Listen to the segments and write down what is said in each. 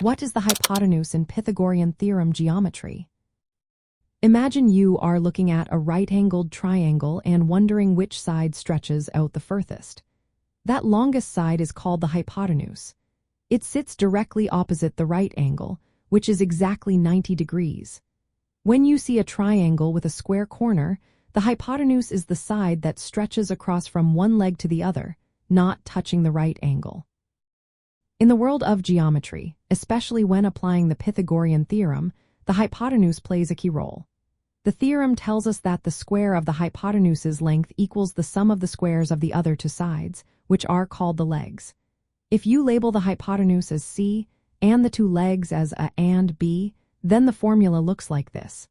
What is the hypotenuse in Pythagorean theorem geometry? Imagine you are looking at a right-angled triangle and wondering which side stretches out the furthest. That longest side is called the hypotenuse. It sits directly opposite the right angle, which is exactly 90 degrees. When you see a triangle with a square corner, the hypotenuse is the side that stretches across from one leg to the other, not touching the right angle. In the world of geometry, especially when applying the Pythagorean theorem, the hypotenuse plays a key role. The theorem tells us that the square of the hypotenuse's length equals the sum of the squares of the other two sides, which are called the legs. If you label the hypotenuse as C and the two legs as A and B, then the formula looks like this.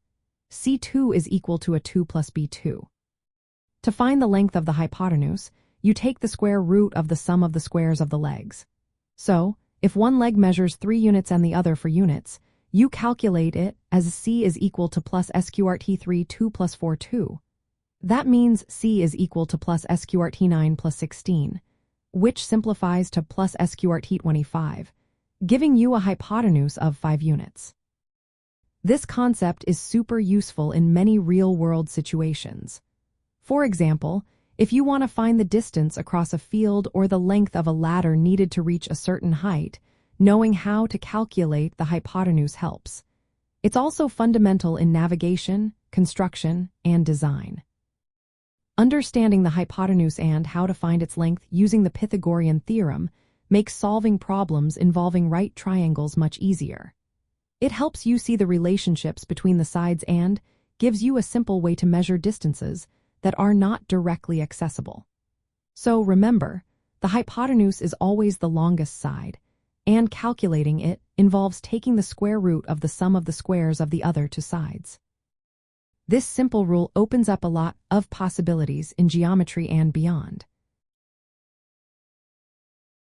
C2 is equal to a 2 plus B2. To find the length of the hypotenuse, you take the square root of the sum of the squares of the legs. So, if one leg measures 3 units and the other 4 units, you calculate it as C is equal to plus SQRT 3 2 plus 4 2. That means C is equal to plus SQRT 9 plus 16, which simplifies to plus SQRT 25, giving you a hypotenuse of 5 units. This concept is super useful in many real-world situations. For example, if you want to find the distance across a field or the length of a ladder needed to reach a certain height, knowing how to calculate the hypotenuse helps. It's also fundamental in navigation, construction, and design. Understanding the hypotenuse and how to find its length using the Pythagorean theorem makes solving problems involving right triangles much easier. It helps you see the relationships between the sides and gives you a simple way to measure distances that are not directly accessible. So remember, the hypotenuse is always the longest side, and calculating it involves taking the square root of the sum of the squares of the other two sides. This simple rule opens up a lot of possibilities in geometry and beyond.